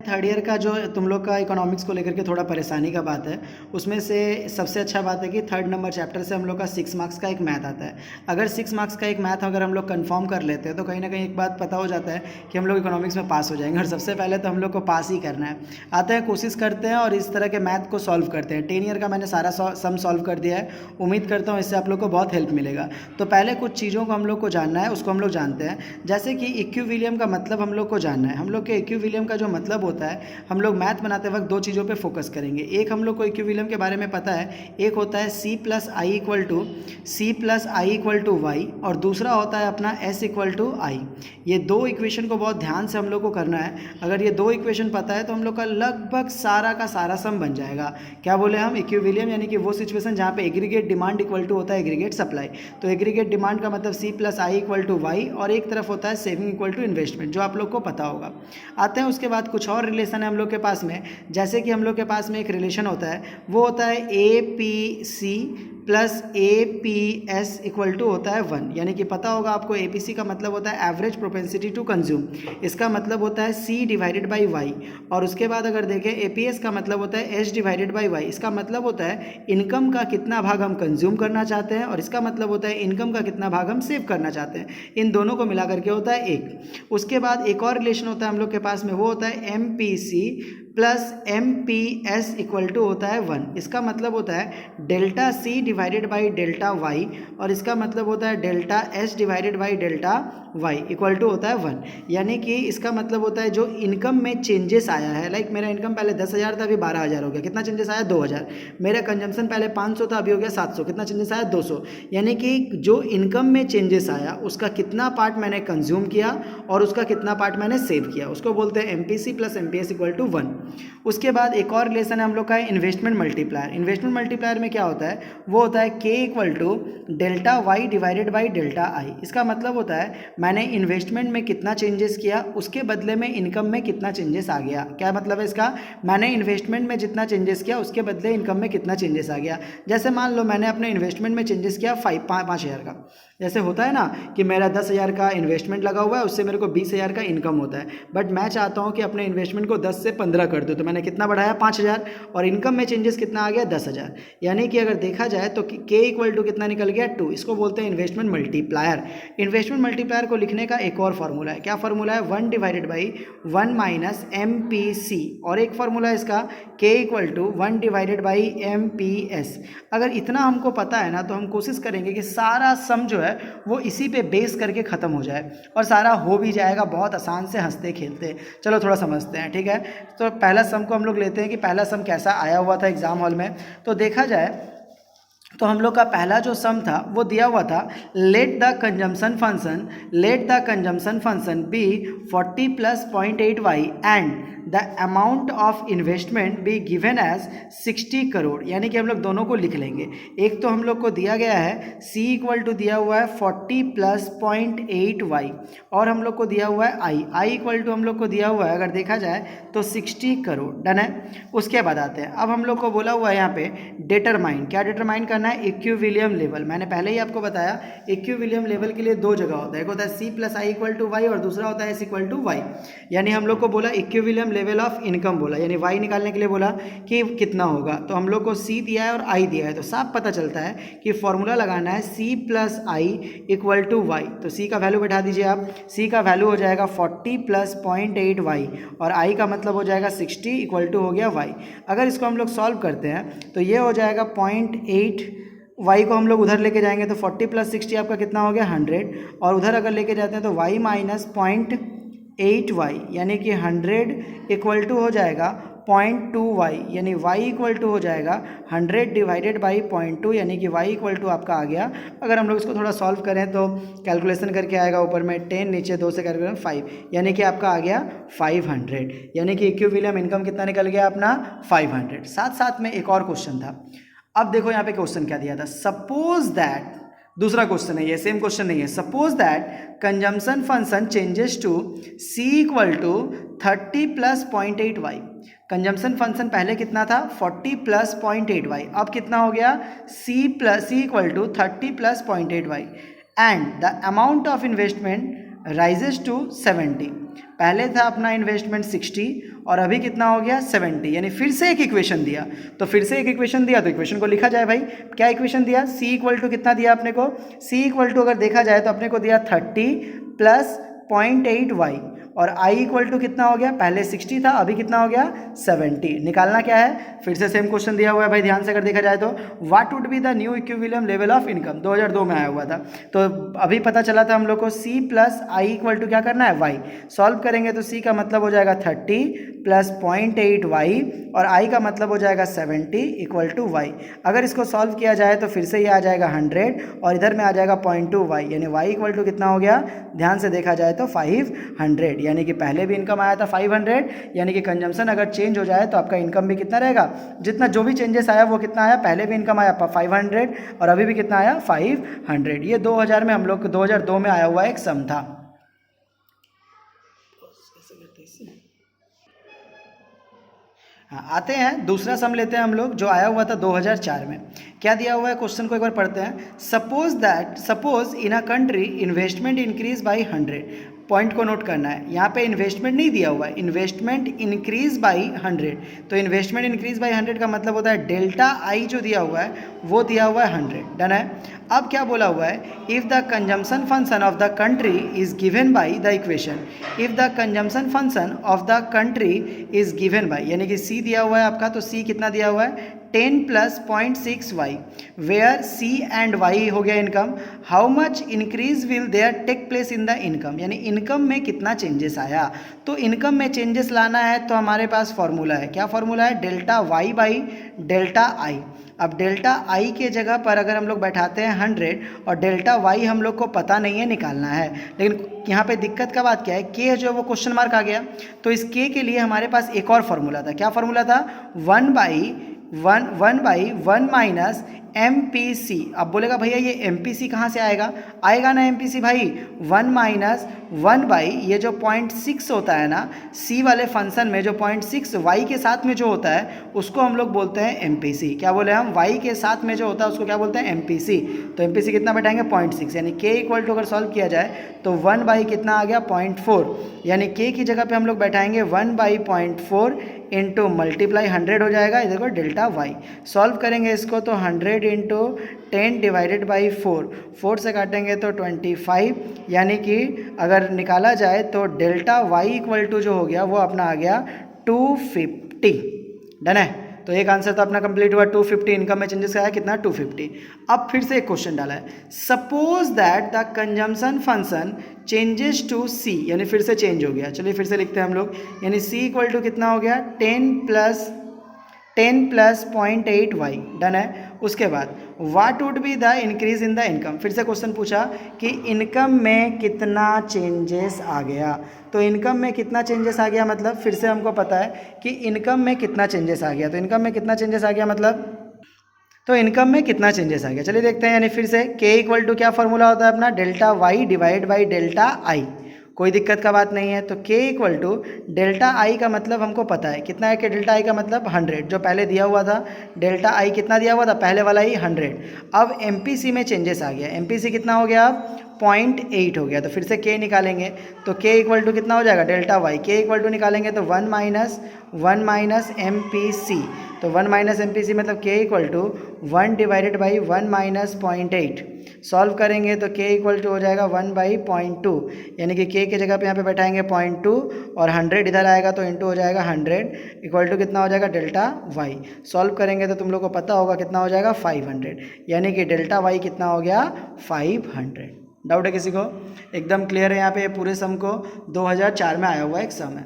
Third year का जो तुम लोग का इकोनॉमिक्स को लेकर के थोड़ा परेशानी का बात है, उसमें से सबसे अच्छा बात है कि थर्ड नंबर चैप्टर से हम लोग का 6 मार्क्स का एक मैथ आता है। अगर 6 मार्क्स का एक मैथ अगर हम लोग कंफर्म कर लेते हैं तो कहीं ना कहीं एक बात पता हो जाता है कि हम लोग इकोनॉमिक्स में पास हो जाएंगे। और सबसे पहले तो हम लोग को पास ही करना है। आते हैं, कोशिश करते हैं और इस तरह के मैथ को सॉल्व करते हैं। 10 ईयर का मैंने सारा सम सॉल्व कर दिया है। उम्मीद करता हूँ इससे आप लोग को बहुत हेल्प मिलेगा। तो पहले कुछ चीज़ों को हम लोग को जानना है, उसको हम लोग जानते हैं। जैसे कि इक्विलिब्रियम का मतलब हम लोग को जानना है। हम लोग के इक्विलिब्रियम का जो मतलब होता है, हम लोग मैथ बनाते वक्त दो चीज़ों पे फोकस करेंगे। एक हम लोग को इक्विलिब्रियम के बारे में पता है, एक होता है C plus I equal to Y, और दूसरा होता है अपना S इक्वल टू आई। ये दो इक्वेशन को बहुत ध्यान से हम लोग को करना है। अगर ये दो इक्वेशन पता है तो हम लोग का लगभग सारा का सारा सम बन जाएगा। क्या बोले हम? इक्विलिब्रियम यानी कि वो सिचुएशन जहाँ पे एग्रीगेट डिमांड इक्वल टू होता है एग्रीगेट सप्लाई। तो एग्रीगेट डिमांड का मतलब C plus I equal to Y, और एक तरफ होता है सेविंग इक्वल टू इन्वेस्टमेंट, जो आप लोग को पता होगा। आते हैं उसके बाद कुछ और रिलेशन है हम लोग के पास में। जैसे कि हम लोग के पास में एक रिलेशन होता है, वो होता है APC plus APS equal to होता है 1। यानी कि पता होगा आपको, APC का मतलब होता है एवरेज प्रोपेंसिटी टू कंज्यूम। इसका मतलब होता है C डिवाइडेड बाई वाई। और उसके बाद अगर देखें, APS का मतलब होता है H डिवाइडेड बाई वाई। इसका मतलब होता है इनकम का कितना भाग हम कंज्यूम करना चाहते हैं, और इसका मतलब होता है इनकम का कितना भाग हम सेव करना चाहते हैं। इन दोनों को मिला करके होता है एक। उसके बाद एक और रिलेशन होता है हम लोग के पास में, वो होता है MPC plus MPS equal to होता है 1। इसका मतलब होता है delta C divided by delta Y, और इसका मतलब होता है delta S divided by delta Y equal to होता है 1। यानी कि इसका मतलब होता है जो इनकम में चेंजेस आया है, लाइक मेरा इनकम पहले 10,000 था, अभी 12,000 हो गया। कितना चेंजेस आया? 2,000। मेरा कंजम्पशन पहले 500 था, अभी हो गया 700। कितना चेंजेस आया? 200। यानी कि जो इनकम में चेंजेस आया उसका कितना पार्ट मैंने कंज्यूम किया और उसका कितना पार्ट मैंने सेव किया, उसको बोलते हैं MPC plus MPS equal to 1। उसके बाद एक और रिलेशन है हम लोग का है इन्वेस्टमेंट मल्टीप्लायर। इन्वेस्टमेंट मल्टीप्लायर में क्या होता है? वो होता है K equal to delta Y divided by delta I. इसका मतलब होता है मैंने इन्वेस्टमेंट में कितना चेंजेस किया, उसके बदले में इनकम में कितना चेंजेस आ गया। क्या मतलब है इसका? मैंने इन्वेस्टमेंट में जितना चेंजेस किया उसके बदले इनकम में कितना चेंजेस आ गया। जैसे मान लो मैंने अपने इन्वेस्टमेंट में चेंजेस किया 5,000 का। जैसे होता है ना कि मेरा 10,000 का इन्वेस्टमेंट लगा हुआ है, उससे मेरे को 20,000 का इनकम होता है, बट मैं चाहता हूँ कि अपने इन्वेस्टमेंट को 10 से 15 कर दूँ। तो मैंने कितना बढ़ाया? 5,000, और इनकम में चेंजेस कितना आ गया? 10,000। यानी कि अगर देखा जाए तो K इक्वल टू कितना निकल गया? 2। इसको बोलते हैं इन्वेस्टमेंट मल्टीप्लायर। इन्वेस्टमेंट मल्टीप्लायर को लिखने का एक और फार्मूला है। क्या फार्मूला है? 1 डिवाइडेड बाई 1 माइनस MPC, और एक फार्मूला है इसका K equal to 1 divided by MPS। अगर इतना हमको पता है ना, तो हम कोशिश करेंगे कि सारा सम जो है वो इसी पे बेस करके ख़त्म हो जाए, और सारा हो भी जाएगा बहुत आसान से, हंसते खेलते। चलो थोड़ा समझते हैं, ठीक है? तो पहला सम को हम लोग लेते हैं कि पहला सम कैसा आया हुआ था एग्जाम हॉल में। तो देखा जाए तो हम लोग का पहला जो सम था वो दिया हुआ था, let the consumption function be 40 plus 0.8y and the amount of investment be given as 60 crore. यानी कि हम लोग दोनों को लिख लेंगे। एक तो हम लोग को दिया गया है C इक्वल टू दिया हुआ है 40 प्लस 0.8y, और हम लोग को दिया हुआ है I इक्वल टू हम लोग को दिया हुआ है, अगर देखा जाए तो 60 करोड़। डन है? उसके बाद आते हैं, अब हम लोग को बोला हुआ है यहाँ पे डिटरमाइन। क्या डिटरमाइन करना है? Equilibrium level. मैंने पहले ही आपको बताया इक्विलिब्रियम लेवल के लिए दो जगह होता है, एक होता है C plus I equal to Y, और दूसरा होता है S इक्वल टू वाई। यानी हम लोग को बोला इक्विलिब्रियम लेवल ऑफ इनकम बोला, यानी y निकालने के लिए बोला कि कितना होगा। तो हम लोग को C दिया है और I दिया है, तो साफ पता चलता है कि फॉर्मूला लगाना है C plus I equal to Y. तो C का वैल्यू बैठा दीजिए आप। C का वैल्यू हो जाएगा 40 प्लस 0.8y, और I का मतलब हो जाएगा 60 इक्वल टू हो गया y। अगर इसको हम लोग सॉल्व करते हैं तो ये हो जाएगा 0.8, y को हम लोग उधर लेके जाएंगे तो 40 प्लस 60 आपका कितना हो गया? 100, और उधर अगर लेके जाते हैं तो y माइनस 0.8y, यानी कि 100 इक्वल टू हो जाएगा 0.2y, यानी y इक्वल टू हो जाएगा 100 डिवाइडेड बाई 0.2, यानी कि y इक्वल टू आपका आ गया। अगर हम लोग इसको थोड़ा सॉल्व करें तो कैलकुलेशन करके आएगा, ऊपर में 10, नीचे 2 से कैलकुलेशन 5, यानी कि आपका आ गया 500। यानी कि इक्विलिब्रियम इनकम कितना निकल गया अपना? 500। साथ साथ में एक और क्वेश्चन था। अब देखो यहाँ पे क्वेश्चन क्या दिया था, सपोज दैट, दूसरा क्वेश्चन है ये, सेम क्वेश्चन नहीं है। Suppose that consumption function changes to C equal to 30 plus 0.8y। Consumption function पहले कितना था? 40 प्लस 0.8y, अब कितना हो गया? C equal to 30 plus 0.8y and the amount of investment rises to 70। पहले था अपना इन्वेस्टमेंट 60 और अभी कितना हो गया 70, यानी फिर से एक इक्वेशन दिया। तो फिर से एक इक्वेशन दिया तो इक्वेशन को लिखा जाए भाई। क्या इक्वेशन दिया? c इक्वल टू कितना दिया अपने को? c इक्वल टू अगर देखा जाए तो अपने को दिया 30 प्लस 0.8y और i इक्वल टू कितना हो गया? पहले 60 था, अभी कितना हो गया? 70। निकालना क्या है? फिर से सेम क्वेश्चन दिया हुआ है भाई, ध्यान से अगर देखा जाए तो what would be the new equilibrium level of income, 2002 में आया हुआ था। तो अभी पता चला था हम लोग को c plus I equal to क्या करना है? y। सॉल्व करेंगे तो c का मतलब हो जाएगा 30 प्लस 0.8y और i का मतलब हो जाएगा 70 इक्वल टू y। अगर इसको सॉल्व किया जाए तो फिर से ये आ जाएगा 100 और इधर में आ जाएगा 0.2y, यानी y इक्वल टू कितना हो गया? ध्यान से देखा जाए तो 500, यानी कि पहले भी इनकम आया था 500, यानी कि कंजम्पशन अगर चेंज हो जाए तो आपका इनकम भी कितना रहेगा? जितना जो भी चेंजेस आया वो कितना आया? पहले भी इनकम आया 500 और अभी भी कितना आया? 500। ये 2000 में हम लोग 2002 में आया हुआ एक सम था। हाँ, आते हैं दूसरा सम लेते हैं हम लोग जो आया हुआ था 2004 में। क्या दिया हुआ है क्वेश्चन को एक बार पढ़ते हैं। Suppose in a country investment increase by 100। Point को नोट करना है, यहाँ पे इन्वेस्टमेंट नहीं दिया हुआ है, इन्वेस्टमेंट इंक्रीज बाई 100। तो इन्वेस्टमेंट इंक्रीज बाई 100 का मतलब होता है डेल्टा आई जो दिया हुआ है वो दिया हुआ है 100। डन है। अब क्या बोला हुआ है? If the consumption function of the country is given by the equation, if the consumption function of the country is given by, यानी कि सी दिया हुआ है आपका, तो सी कितना दिया हुआ है? 10 plus 0.6y, where c and y हो गया income. How much increase will there take place in the income, यानी इनकम में कितना चेंजेस आया। तो इनकम में चेंजेस लाना है तो हमारे पास फॉर्मूला है। क्या फॉर्मूला है? Delta y by delta I. अब डेल्टा आई के जगह पर अगर हम लोग बैठाते हैं 100 और डेल्टा वाई हम लोग को पता नहीं है, निकालना है। लेकिन यहाँ पे दिक्कत का बात क्या है? के जो है वो क्वेश्चन मार्क आ गया, तो इस के लिए हमारे पास एक और फॉर्मूला था। क्या फॉर्मूला था? 1/1 माइनस MPC। अब बोलेगा भैया ये MPC कहाँ से आएगा? आएगा ना MPC भाई, 1 माइनस 1 बाई ये जो 0.6 होता है ना C वाले फंक्शन में, जो 0.6 y के साथ में जो होता है उसको हम लोग बोलते हैं MPC। क्या बोले हम? y के साथ में जो होता है उसको क्या बोलते हैं? MPC। तो MPC कितना बैठाएंगे? 0.6, यानी k इक्वल टू अगर सॉल्व किया जाए तो 1 बाई कितना आ गया? 0.4, यानी k की जगह पे हम लोग बैठाएंगे 1/0.4 इंटू मल्टीप्लाई 100 हो जाएगा, इधर को डेल्टा वाई। सॉल्व करेंगे इसको तो 100 इंटू 10 डिवाइडेड बाई 4 से काटेंगे तो 25, यानी कि अगर निकाला जाए तो डेल्टा वाई इक्वल टू जो हो गया वो अपना आ गया 250। डन है। तो एक आंसर तो अपना कंप्लीट हुआ 250। इनकम में चेंजेस आया कितना? 250। अब फिर से एक क्वेश्चन डाला है, suppose that the consumption function changes to C, यानी फिर से चेंज हो गया। चलिए फिर से लिखते हैं हम लोग, यानी सी इक्वल टू कितना हो गया? 10 प्लस 0.8y। डन है। उसके बाद what would be the increase in the income. फिर से क्वेश्चन पूछा कि इनकम में कितना चेंजेस आ गया। तो इनकम में कितना चेंजेस आ गया मतलब फिर से हमको पता है कि इनकम में कितना चेंजेस आ गया। तो इनकम में कितना चेंजेस आ गया मतलब, तो इनकम में कितना चेंजेस आ गया। चलिए देखते हैं, यानी फिर से k इक्वल टू क्या फॉर्मूला होता है अपना? Delta Y divide by delta I. कोई दिक्कत का बात नहीं है। तो k equal to delta I का मतलब हमको पता है कितना है कि डेल्टा आई का मतलब 100, जो पहले दिया हुआ था। डेल्टा आई कितना दिया हुआ था? पहले वाला ही 100। अब MPC में चेंजेस आ गया। MPC कितना हो गया? अब 0.8 हो गया। तो फिर से k निकालेंगे तो k इक्वल टू कितना हो जाएगा? Delta Y. k equal to निकालेंगे तो 1 माइनस MPC। तो 1 माइनस MPC मतलब k equal to 1 divided by 1 minus 0.8। Solve करेंगे तो k इक्वल टू हो जाएगा 1/0.2, यानी कि k के जगह पे यहाँ पे बैठाएंगे 0.2 और 100 इधर आएगा तो इंटू हो जाएगा 100 इक्वल टू कितना हो जाएगा? Delta Y. सॉल्व करेंगे तो तुम लोग को पता होगा कितना हो जाएगा? 500, यानी कि डेल्टा वाई कितना हो गया? 500। डाउट है किसी को? एकदम क्लियर है। यहाँ पे पूरे सम को 2004 में आया हुआ एक सम है।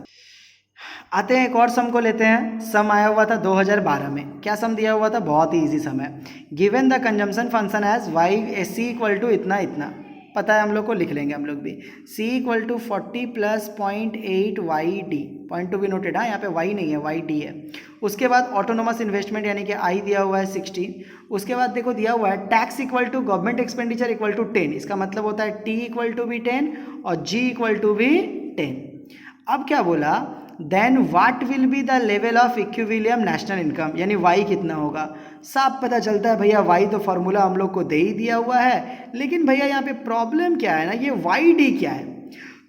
आते हैं एक और सम को लेते हैं। सम आया हुआ था 2012 में। क्या सम दिया हुआ था? बहुत ही इजी सम है। Given the consumption function as Y C equal to इतना इतना, पता है हम लोग को, लिख लेंगे हम लोग भी। c equal to 40 plus 0.8 Y D. 0.2 भी नोटेड, हाँ यहाँ पे y नहीं है, वाई डी है। उसके बाद ऑटोनोमस इन्वेस्टमेंट यानी कि i दिया हुआ है 60। उसके बाद देखो दिया हुआ है tax equal to government expenditure equal to 10। इसका मतलब होता है t इक्वल टू भी 10 और g इक्वल टू भी 10। अब क्या बोला? Then what will be the level of equilibrium national income, यानी वाई कितना होगा। साफ पता चलता है भैया, वाई तो फॉर्मूला हम लोग को दे ही दिया हुआ है, लेकिन भैया यहाँ पे प्रॉब्लम क्या है ना, ये वाई डी क्या है।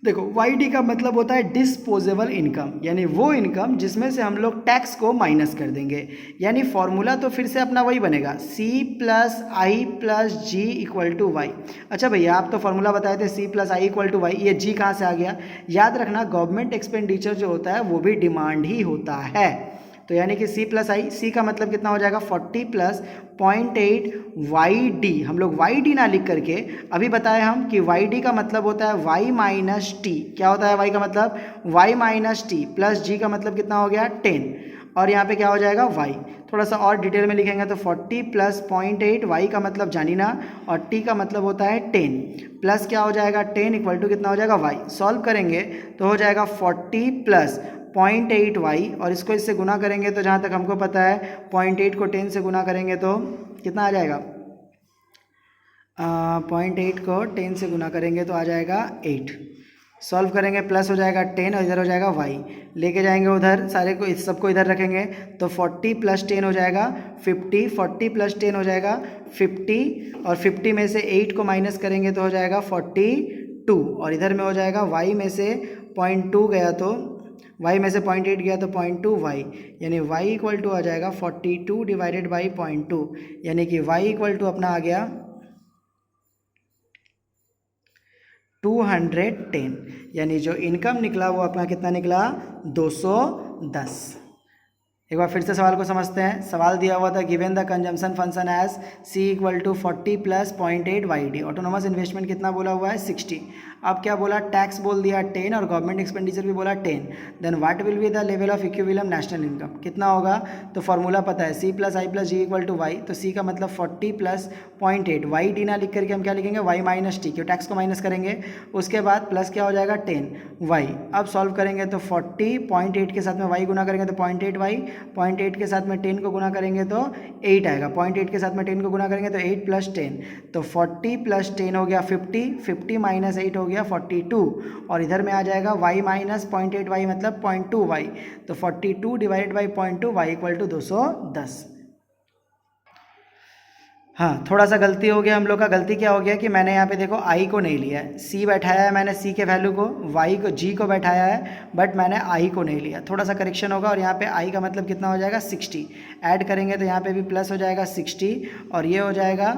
देखो वाई डी का मतलब होता है डिस्पोजेबल इनकम, यानी वो इनकम जिसमें से हम लोग टैक्स को माइनस कर देंगे। यानी फॉर्मूला तो फिर से अपना वही बनेगा, C plus I plus G equal to Y. अच्छा भैया आप तो फॉर्मूला बताए थे C plus I equal to Y, ये जी कहाँ से आ गया? याद रखना गवर्नमेंट एक्सपेंडिचर जो होता है वो भी डिमांड ही होता है। तो यानी कि सी प्लस आई, सी का मतलब कितना हो जाएगा 40 प्लस 0.8 वाई डी। हम लोग वाई डी ना लिख करके अभी बताए हम कि वाई डी का मतलब होता है वाई माइनस टी। क्या होता है वाई का मतलब? वाई माइनस टी प्लस जी का मतलब कितना हो गया 10, और यहाँ पे क्या हो जाएगा वाई। थोड़ा सा और डिटेल में लिखेंगे तो 40 प्लस 0.8 वाई का मतलब जानी ना, और टी का मतलब होता है 10 प्लस क्या हो जाएगा 10 इक्वल टू कितना हो जाएगा वाई। सॉल्व करेंगे तो हो जाएगा 40 प्लस 0.8 वाई, और इसको इससे गुना करेंगे तो जहाँ तक हमको पता है 0.8 को 10 से गुना करेंगे तो कितना आ जाएगा? 0.8 को 10 से गुना करेंगे तो आ जाएगा 8। सॉल्व करेंगे प्लस हो जाएगा 10 और इधर हो जाएगा y, लेके जाएंगे उधर सारे को, इस सबको इधर रखेंगे तो 40 प्लस 10 हो जाएगा 50, 40 प्लस 10 हो जाएगा 50, और 50 में से 8 को माइनस करेंगे तो हो जाएगा 42, और इधर में हो जाएगा y में से 0.2 गया तो y में से 0.8 गया तो 0.2 y, यानी y इक्वल टू आ जाएगा 42 डिवाइडेड बाई 0.2, यानी कि y इक्वल टू अपना आ गया 210। यानी जो इनकम निकला वो अपना कितना निकला? 210। एक बार फिर से सवाल को समझते हैं। सवाल दिया हुआ था given the consumption function as C equal to 40 plus 0.8 Y D. Autonomous investment कितना बोला हुआ है? 60। अब क्या बोला? टैक्स बोल दिया 10 और गवर्नमेंट एक्सपेंडिचर भी बोला 10। Then what will be the level of equilibrium national income? कितना होगा? तो फॉर्मूला पता है C plus I plus G equal to Y, तो सी का मतलब 40 प्लस 0.8 वाई डी ना लिख करके हम क्या लिखेंगे? वाई माइनस टी, क्यों टैक्स को माइनस करेंगे। उसके बाद प्लस क्या हो जाएगा 10 वाई। अब सॉल्व करेंगे तो 40 0.8 के साथ में वाई गुना करेंगे तो 0.8 वाई, 0.8 के साथ में 10 को गुना करेंगे तो 8 आएगा, 0.8 के साथ में 10 को गुना करेंगे तो 8 प्लस 10, तो 40 प्लस 10 हो गया 50, 50 माइनस 8 हो गया 42, और इधर में आ जाएगा y माइनस 0.8 वाई मतलब 0.2 वाई, तो 42 divided by 0.2 Y equal to 210। हाँ थोड़ा सा गलती हो गया हम लोग का। गलती क्या हो गया कि मैंने यहाँ पे देखो i को नहीं लिया है, c बैठाया है मैंने c के वैल्यू को, y को g को बैठाया है, बट मैंने i को नहीं लिया। थोड़ा सा करेक्शन होगा, और यहाँ पे i का मतलब कितना हो जाएगा 60। ऐड करेंगे तो यहाँ पे भी प्लस हो जाएगा 60, और ये हो जाएगा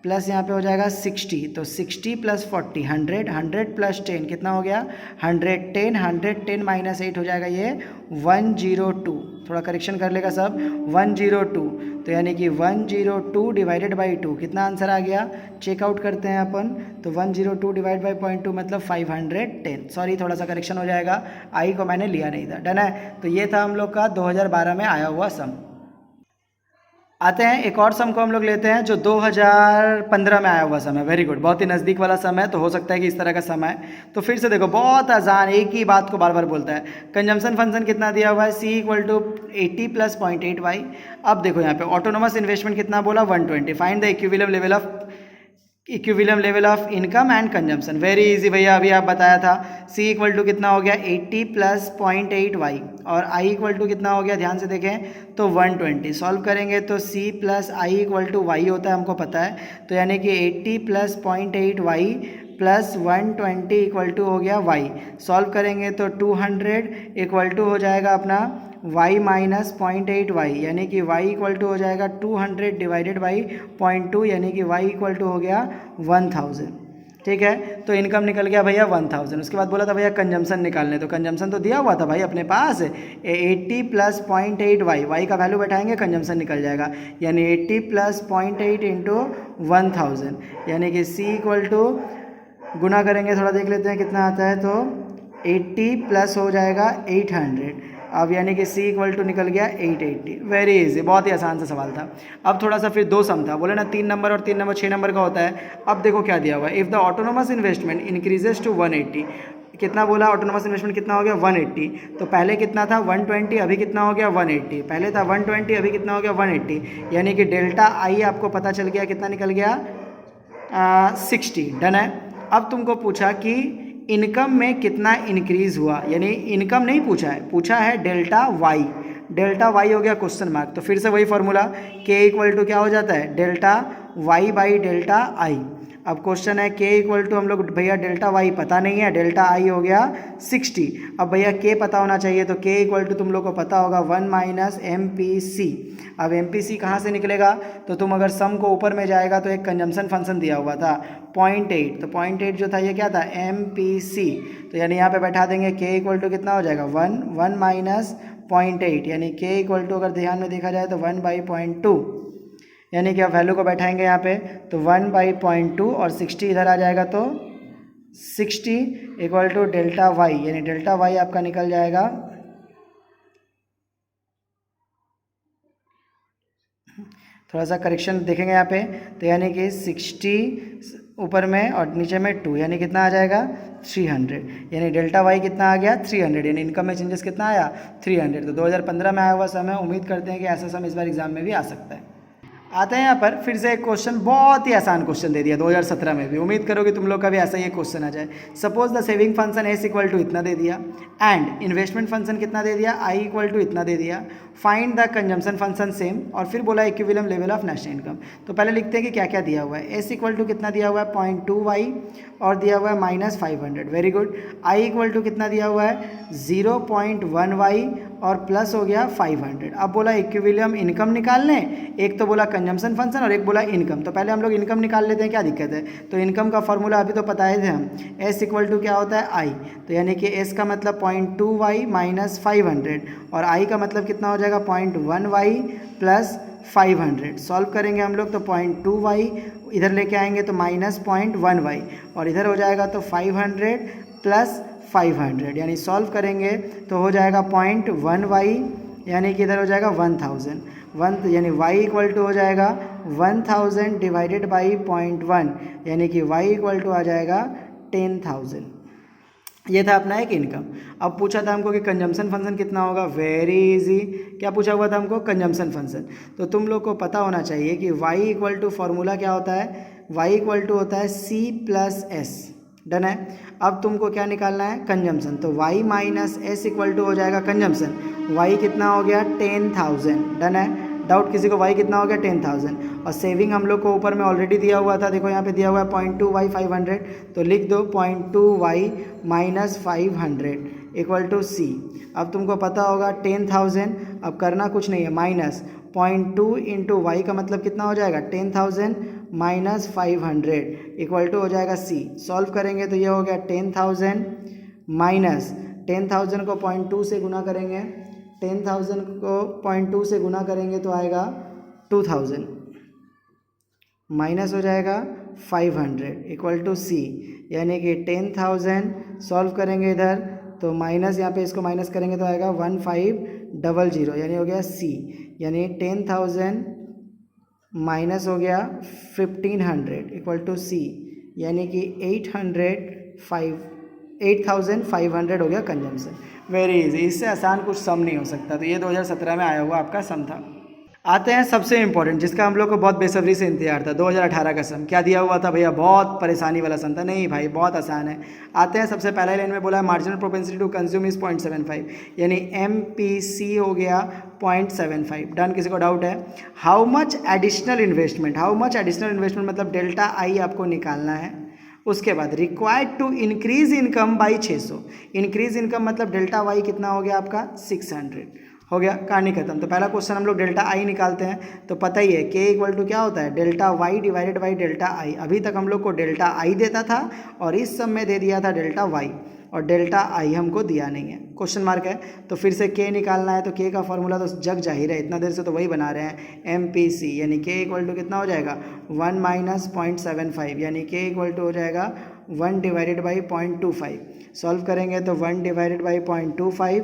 प्लस यहाँ पे हो जाएगा 60, तो 60 प्लस 40 100, 100 प्लस 10 कितना हो गया 110, 110 माइनस 8 हो जाएगा ये 102। थोड़ा करेक्शन कर लेगा सब, 102, तो यानी कि 102 डिवाइडेड बाई 2 कितना आंसर आ गया? चेकआउट करते हैं अपन, तो 102 डिवाइड बाई 0.2 मतलब 510। सॉरी थोड़ा सा करेक्शन हो जाएगा, आई को मैंने लिया नहीं था। डन है। तो ये था हम लोग का 2012 में आया हुआ सम। आते हैं एक और सम को हम लोग लेते हैं जो 2015 में आया हुआ सम है। वेरी गुड, बहुत ही नज़दीक वाला सम है, तो हो सकता है कि इस तरह का सम है। तो फिर से देखो बहुत आसान, एक ही बात को बार बार बोलता है। कंजम्पशन फंक्शन कितना दिया हुआ है? सी इक्वल टू 80 प्लस 0.8 वाई। अब देखो यहाँ पे ऑटोनोमस इन्वेस्टमेंट कितना बोला? 120। Find the equilibrium level of income and consumption. Very easy भैया, अभी आप बताया था। c इक्वल टू कितना हो गया 80 प्लस 0.8 वाई, और i इक्वल टू कितना हो गया ध्यान से देखें तो 120। सॉल्व करेंगे तो c plus I equal to Y होता है, हमको पता है। तो यानी कि 80 plus 0.8 Y plus 120 equal to हो गया y। सॉल्व करेंगे तो 200 इक्वल टू हो जाएगा अपना y माइनस 0.8 वाई, यानी कि y इक्वल टू हो जाएगा 200 डिवाइडेड बाई 0.2, यानी कि y इक्वल टू हो गया 1000। ठीक है, तो इनकम निकल गया भैया 1000। उसके बाद बोला था भैया कंजम्पशन निकालने, तो कंजम्पशन तो दिया हुआ था भाई अपने पास 80 प्लस 0.8 वाई का वैल्यू बैठाएंगे कंजम्पशन निकल जाएगा, यानी 80 प्लस 0.8 इंटू 1000, यानी कि c इक्वल टू गुना करेंगे, थोड़ा देख लेते हैं कितना आता है, तो 80 प्लस हो जाएगा 800। अब यानी कि c इक्वल टू निकल गया 880। वेरी इजी, बहुत ही आसान सा सवाल था। अब थोड़ा सा फिर दो सम था, बोले ना 3 नंबर और 3 नंबर 6 नंबर का होता है। अब देखो क्या दिया हुआ है, if the autonomous investment increases to 180। कितना बोला? ऑटोनोमस इन्वेस्टमेंट कितना हो गया 180। तो पहले कितना था 120, अभी कितना हो गया 180। पहले था 120, अभी कितना हो गया 180, यानी कि डेल्टा आई आपको पता चल गया कितना निकल गया 60। डन है। अब तुमको पूछा कि इनकम में कितना इंक्रीज़ हुआ, यानी इनकम नहीं पूछा है, पूछा है डेल्टा वाई। डेल्टा वाई हो गया क्वेश्चन मार्क, तो फिर से वही फॉर्मूला k इक्वल टू क्या हो जाता है delta Y by delta I. अब क्वेश्चन है के इक्वल टू, हम लोग भैया डेल्टा वाई पता नहीं है, डेल्टा आई हो गया 60। अब भैया के पता होना चाहिए, तो के इक्वल टू तुम लोग को पता होगा 1 माइनस एम पी सी। अब एम पी सी कहाँ से निकलेगा, तो तुम अगर सम को ऊपर में जाएगा तो एक कंजम्पशन फंक्शन दिया हुआ था 0.8, तो 0.8 जो था ये क्या था, एम पी सी। तो यानी यहाँ पे बैठा देंगे के इक्वल टू कितना हो जाएगा 1 माइनस 0.8, यानी के इक्वल टू अगर ध्यान में देखा जाए तो 1/0.2, यानी कि आप वैल्यू को बैठाएंगे यहाँ पे तो 1/0.2 और 60 इधर आ जाएगा तो 60 इक्वल टू डेल्टा वाई, यानी डेल्टा वाई आपका निकल जाएगा, थोड़ा सा करेक्शन देखेंगे यहाँ पे, तो यानी कि 60 ऊपर में और नीचे में 2, यानी कितना आ जाएगा 300, यानी डेल्टा वाई कितना आ गया 300, यानी इनकम में चेंजेस कितना आया 300। तो 2015 में आया हुआ सम है, उम्मीद करते हैं कि ऐसा सम इस बार एग्जाम में भी आ सकता है। आते हैं यहाँ पर फिर से एक क्वेश्चन, बहुत ही आसान क्वेश्चन दे दिया 2017 में भी, उम्मीद करो कि तुम लोग का भी ऐसा ही एक क्वेश्चन आ जाए। Suppose the saving function S equal to इतना दे दिया एंड इन्वेस्टमेंट फंक्शन कितना दे दिया, आई इक्वल टू इतना दे दिया, find the consumption function same, और फिर बोला equilibrium level of national income. तो पहले लिखते हैं कि क्या क्या दिया हुआ है। एस इक्वल टू कितना दिया हुआ है 0.2 वाई और दिया हुआ है -500, very good. I equal to कितना दिया हुआ है 0.1 वाई और प्लस हो गया 500। अब बोला इक्विलिब्रियम इनकम निकालने, एक तो बोला कंजम्पशन फंक्शन और एक बोला इनकम, तो पहले हम लोग इनकम निकाल लेते हैं, क्या दिक्कत है। तो इनकम का फॉर्मूला अभी तो पता ही थे हम, एस इक्वल टू क्या होता है आई, तो यानी कि एस का मतलब 0.2 वाई माइनस 500 और आई का मतलब कितना हो जाएगा 0.1 वाई प्लस 500। सॉल्व करेंगे हम लोग तो 0.2 वाई इधर लेके आएंगे तो -0.1 वाई और इधर हो जाएगा तो 500 प्लस 500, यानी सॉल्व करेंगे तो हो जाएगा 0.1 वाई, यानी कि इधर हो जाएगा 1000, यानी y इक्वल टू हो जाएगा 1000 डिवाइडेड बाई 0.1, यानी कि y इक्वल टू आ जाएगा 10,000। ये था अपना एक इनकम। अब पूछा था हमको कि कंजम्पशन फंक्शन कितना होगा, वेरी इजी। क्या पूछा हुआ था हमको, कंजम्पशन फंक्शन। तो तुम लोग को पता होना चाहिए कि y इक्वल टू फॉर्मूला क्या होता है, y इक्वल टू होता है c प्लस एस, डन है। अब तुमको क्या निकालना है, कंजम्पशन, तो y minus S equal to हो जाएगा कंजम्पशन, y कितना हो गया 10,000, डन है। डाउट किसी को, y कितना हो गया 10,000, और सेविंग हम लोग को ऊपर में ऑलरेडी दिया हुआ था, देखो यहाँ पे दिया हुआ है 0.2 वाई 500, तो लिख दो 0.2 वाई माइनस 500 इक्वल टू सी। अब तुमको पता होगा 10,000, अब करना कुछ नहीं है, माइनस 0.2 इंटू वाई का मतलब कितना हो जाएगा 10,000 माइनस 500 इक्वल टू हो जाएगा सी। सॉल्व करेंगे तो ये हो गया 10,000 माइनस 10,000 को 0.2 से गुना करेंगे, 10,000 को 0.2 से गुना करेंगे तो आएगा 2,000 माइनस हो जाएगा 500 इक्वल टू सी, यानी कि 10,000 सॉल्व करेंगे इधर तो माइनस, यहाँ पे इसको माइनस करेंगे तो आएगा 1500, यानी हो गया सी, यानी 10,000 माइनस हो गया 1500 इक्वल टू सी, यानी कि 8,500 हो गया कंजम्पशन। वेरी इजी, इससे आसान कुछ सम नहीं हो सकता। तो ये 2017 में आया हुआ आपका सम था। आते हैं सबसे इंपॉर्टेंट, जिसका हम लोग को बहुत बेसब्री से इंतजार था, 2018 का सम। क्या दिया हुआ था भैया, बहुत परेशानी वाला सम था। नहीं भाई, बहुत आसान है। आते हैं, सबसे पहला लाइन में बोला है marginal propensity to consume is 0.75, यानी MPC हो गया 0.75, डन। किसी को डाउट है। How much additional investment, how much additional investment मतलब डेल्टा आई आपको निकालना है। उसके बाद required to increase income by 600, increase income मतलब डेल्टा वाई कितना हो गया आपका 600, हो गया, कहानी खत्म। तो पहला क्वेश्चन हम लोग डेल्टा आई निकालते हैं, तो पता ही है के इक्वल टू क्या होता है delta Y divided by delta I. अभी तक हम लोग को डेल्टा आई देता था और इस सब में दे दिया था डेल्टा वाई, और डेल्टा आई हमको दिया नहीं है, क्वेश्चन मार्क है। तो फिर से के निकालना है, तो के का फॉर्मूला तो जग जाहिर है, इतना देर से तो वही बना रहे हैं, MPC, यानी के इक्वल टू कितना हो जाएगा 1 माइनस 0.75, यानी के इक्वल टू हो जाएगा 1 डिवाइडेड बाई 0.25। सॉल्व करेंगे तो 1 divided by 0.25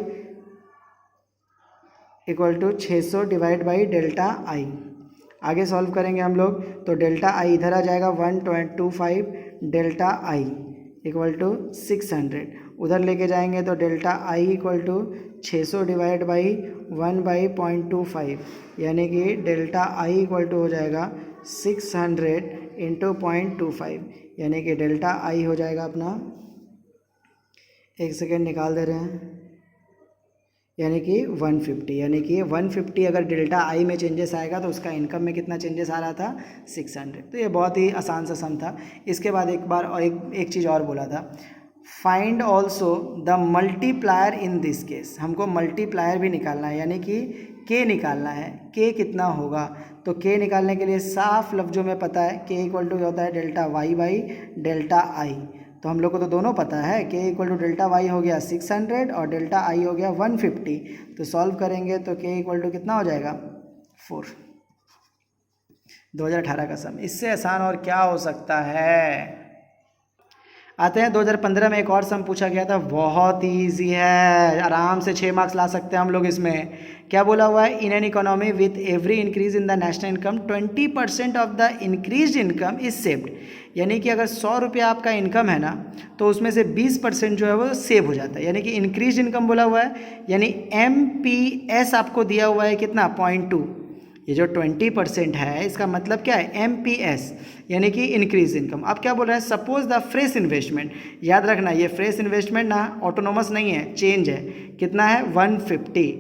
equal to 600 divide by delta I. आगे सॉल्व करेंगे हम लोग तो डेल्टा आई इधर आ जाएगा 1.25 डेल्टा आई इक्वल टू 600, उधर लेके जाएंगे तो delta I equal to 600 divide by 1/0.25, यानी कि डेल्टा आई इक्वल टू हो जाएगा 600 इंटू 0.25, यानी कि डेल्टा आई हो जाएगा अपना, एक सेकेंड निकाल दे रहे हैं, यानी कि 150, यानी कि 150 अगर डेल्टा आई में चेंजेस आएगा तो उसका इनकम में कितना चेंजेस आ रहा था 600। तो ये बहुत ही आसान सा सम था। इसके बाद एक बार और एक चीज़ और बोला था, find also the multiplier in this case. हमको मल्टीप्लायर भी निकालना है, यानी कि के निकालना है। के कितना होगा, तो के निकालने के लिए साफ लफ्ज़ों में पता है के इक्वल टू होता है delta Y by delta I. तो हम लोग को तो दोनों पता है, के इक्वल टू डेल्टा वाई हो गया 600 और डेल्टा आई हो गया 150। तो सॉल्व करेंगे तो के इक्वल टू कितना हो जाएगा 4। 2018 का सम, इससे आसान और क्या हो सकता है। आते हैं 2015 में एक और सम पूछा गया था, बहुत ही ईजी है, आराम से 6 मार्क्स ला सकते हैं हम लोग इसमें। क्या बोला हुआ है, in an economy with every increase in the national income 20% of the increase income is saved. यानी कि अगर 100 रुपया आपका इनकम है ना, तो उसमें से 20% जो है वो सेव हो जाता है, यानी कि इंक्रीज इनकम बोला हुआ है। यानी MPS आपको दिया हुआ है कितना 0.2। ये जो 20% है इसका मतलब क्या है MPS, यानी कि इंक्रीज इनकम। अब क्या बोल रहा है, सपोज द फ्रेश इन्वेस्टमेंट, याद रखना ये फ्रेश इन्वेस्टमेंट ना ऑटोनोमस नहीं है, चेंज है, कितना है 150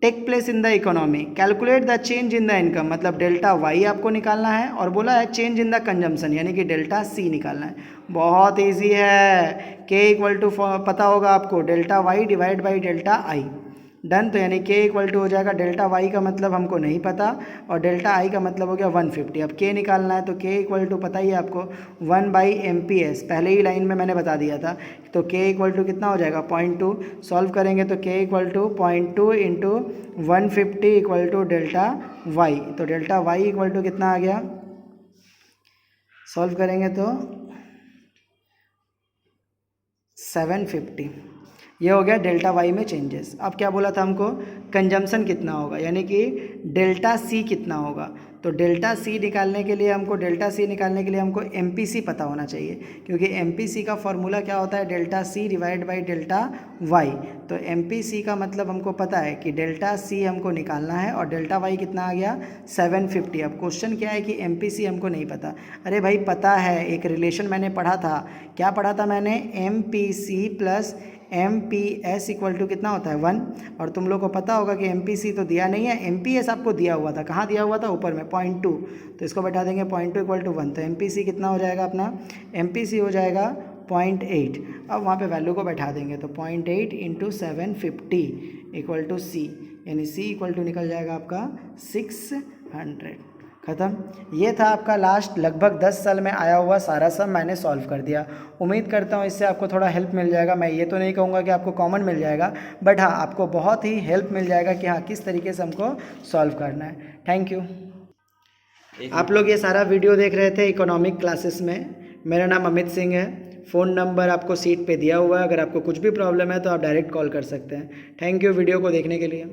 take place in the economy. Calculate the change in the income, मतलब डेल्टा वाई आपको निकालना है, और बोला है चेंज इन द कंजम्पशन यानी कि डेल्टा सी निकालना है। बहुत ईजी है, के इक्वल टू पता होगा आपको delta Y divide by delta I, done. तो यानी के इक्वल टू हो जाएगा, डेल्टा वाई का मतलब हमको नहीं पता और डेल्टा आई का मतलब हो गया 150। अब के निकालना है तो के इक्वल टू पता ही है आपको 1/MPS, पहले ही लाइन में मैंने बता दिया था। तो के इक्वल टू कितना हो जाएगा 0.2। सॉल्व करेंगे तो K equal to 0.2 into 150 equal to delta Y. तो डेल्टा वाई इक्वल टू कितना आ गया, सॉल्व करेंगे तो 750। ये हो गया डेल्टा वाई में चेंजेस। अब क्या बोला था हमको, कंजम्पशन कितना होगा, यानी कि डेल्टा सी कितना होगा। तो डेल्टा सी निकालने के लिए हमको MPC पता होना चाहिए, क्योंकि MPC का फॉर्मूला क्या होता है delta C divide by delta Y. तो MPC का मतलब हमको पता है कि डेल्टा सी हमको निकालना है और डेल्टा वाई कितना आ गया 750। अब क्वेश्चन क्या है कि MPC हमको नहीं पता। अरे भाई पता है, एक रिलेशन मैंने पढ़ा था, क्या पढ़ा था मैंने, MPC plus MPS equal to कितना होता है 1। और तुम लोग को पता होगा कि MPC तो दिया नहीं है, MPS आपको दिया हुआ था, कहाँ दिया हुआ था ऊपर में 0.2। तो इसको बैठा देंगे 0.2 इक्वल टू 1। तो MPC कितना हो जाएगा अपना, MPC हो जाएगा 0.8। अब वहाँ पे वैल्यू को बैठा देंगे तो 0.8 इंटू 750 इक्वल टू C, यानी C इक्वल टू निकल जाएगा आपका 600। ख़त्म। ये था आपका लास्ट लगभग 10 साल में आया हुआ सारा सम मैंने सॉल्व कर दिया। उम्मीद करता हूँ इससे आपको थोड़ा हेल्प मिल जाएगा। मैं ये तो नहीं कहूँगा कि आपको कॉमन मिल जाएगा, बट हाँ आपको बहुत ही हेल्प मिल जाएगा कि हाँ किस तरीके से हमको सॉल्व करना है। Thank you. आप लोग ये सारा वीडियो देख रहे थे इकोनॉमिक क्लासेस में। मेरा नाम अमित सिंह है। फ़ोन नंबर आपको सीट पे दिया हुआ है, अगर आपको कुछ भी प्रॉब्लम है तो आप डायरेक्ट कॉल कर सकते हैं। थैंक यू वीडियो को देखने के लिए।